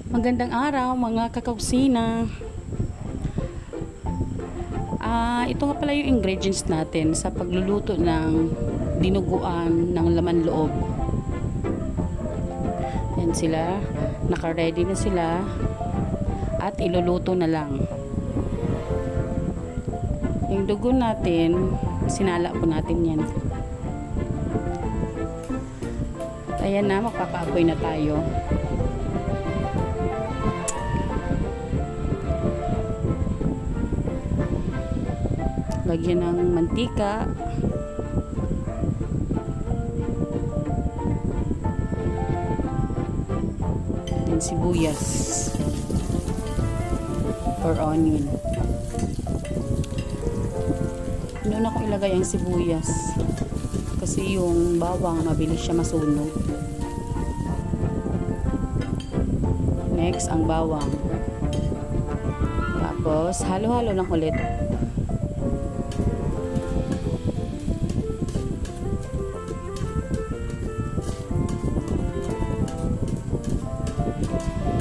Magandang araw mga kakausina. Ito nga pala yung ingredients natin sa pagluluto ng dinuguan ng laman loob. Yan sila, naka-ready na sila at iluluto na lang. Yung dugo natin, sinala po natin yan. Ayan na, magpapaapoy na tayo. Lagyan ng mantika. Then sibuyas or onion. Una ko ilagay ang sibuyas kasi yung bawang mabilis siya masunog. Next ang bawang. Tapos halo-halo lang ulit.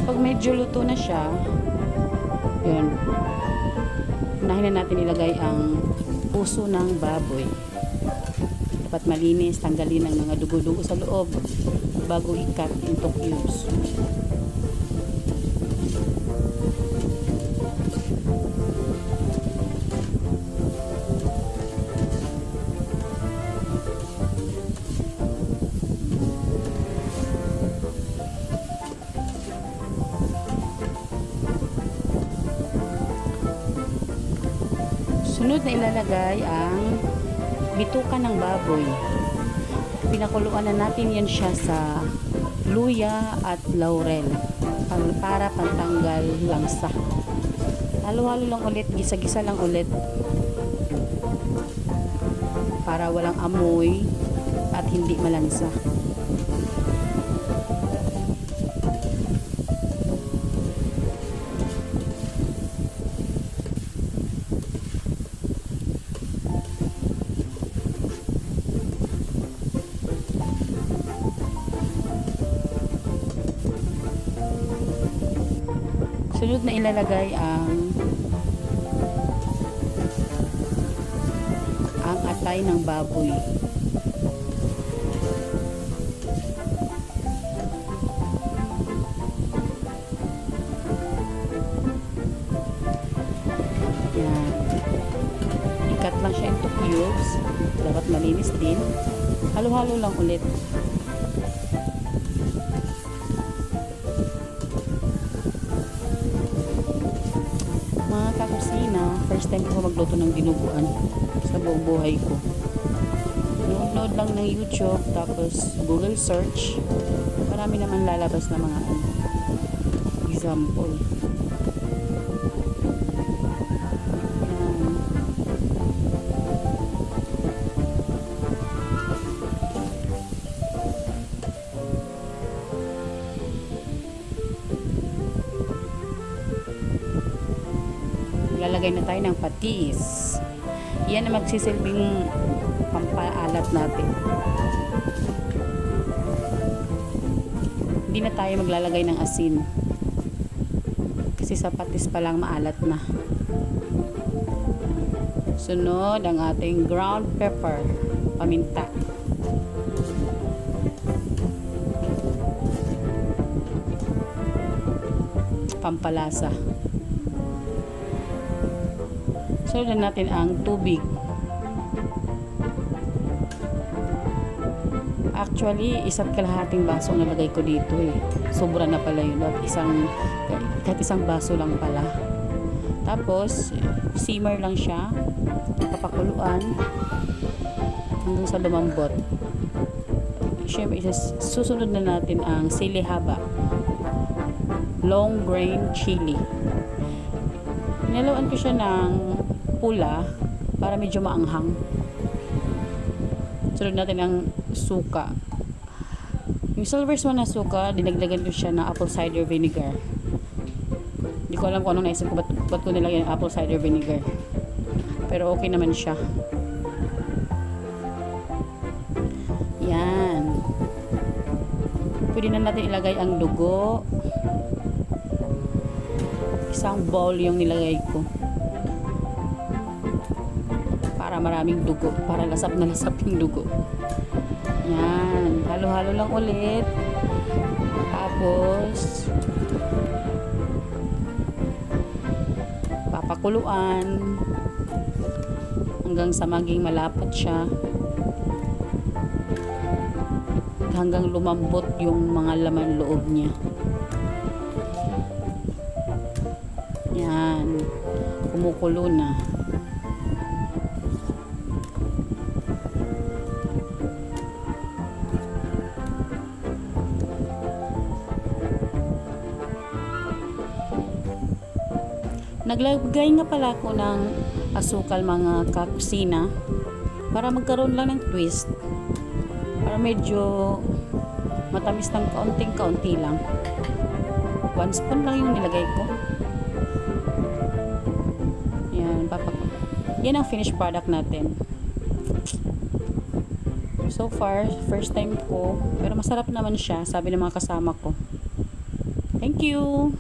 Pag medyo luto na siya, yun, unahin na natin ilagay ang puso ng baboy. Dapat malinis, tanggalin ang mga dugo-dugo sa loob bago i-cut into cubes. Sunod na ilalagay ang bituka ng baboy. Pinakuluan na natin yan siya sa luya at laurel para pantanggal langsa. Halo-halo lang ulit, gisa-gisa lang ulit para walang amoy at hindi malansa. Sunod na ilalagay ang atay ng baboy. Yan. I-cut lang siya into cubes. Dapat malinis din. Halo-halo lang ulit. Mga kakusina, first time ko magluto ng dinuguan sa buong buhay ko. Nood lang ng YouTube, tapos Google search. Marami naman lalabas na mga example. Lalagay na tayo ng patis. Yan ang magsisilbing pampaalat natin. Hindi na tayo maglalagay ng asin. Kasi sa patis pa lang maalat na. Sunod ang ating ground pepper, paminta. Pampalasa. Sunod natin ang tubig. Actually, isa't kalahating baso ang nalagay ko dito eh. Sobra na pala yun. Kahit isang baso lang pala. Tapos, simmer lang siya. Papakuluan hanggang sa lumambot. Siyempre, susunod na natin ang sili haba. Long grain chili. Nilaluan ko siya ng pula para medyo maanghang. Sunod natin ang suka. Yung silver swan na suka, dinagdagan ko siya ng apple cider vinegar. Hindi ko alam kung anong naisip ko, ba't ko nilagyan ng apple cider vinegar. Pero okay naman siya. Yan. Pwede na natin ilagay ang dugo. isang bowl yung nilagay ko. Para maraming dugo. Para lasap na lasap yung dugo. Yan. Halo-halo lang ulit. Tapos, papakuluan hanggang sa maging malapot siya. Hanggang lumambot yung mga laman loob niya. Yan. Kumukulo na. Naglagay nga pala ako ng asukal mga kakusina para magkaroon lang ng twist. Para medyo matamis ng kaunting-kaunti lang. 1 spoon lang yung nilagay ko. Yan, yan ang finished product natin. So far, first time ko, pero masarap naman siya, sabi ng mga kasama ko. Thank you!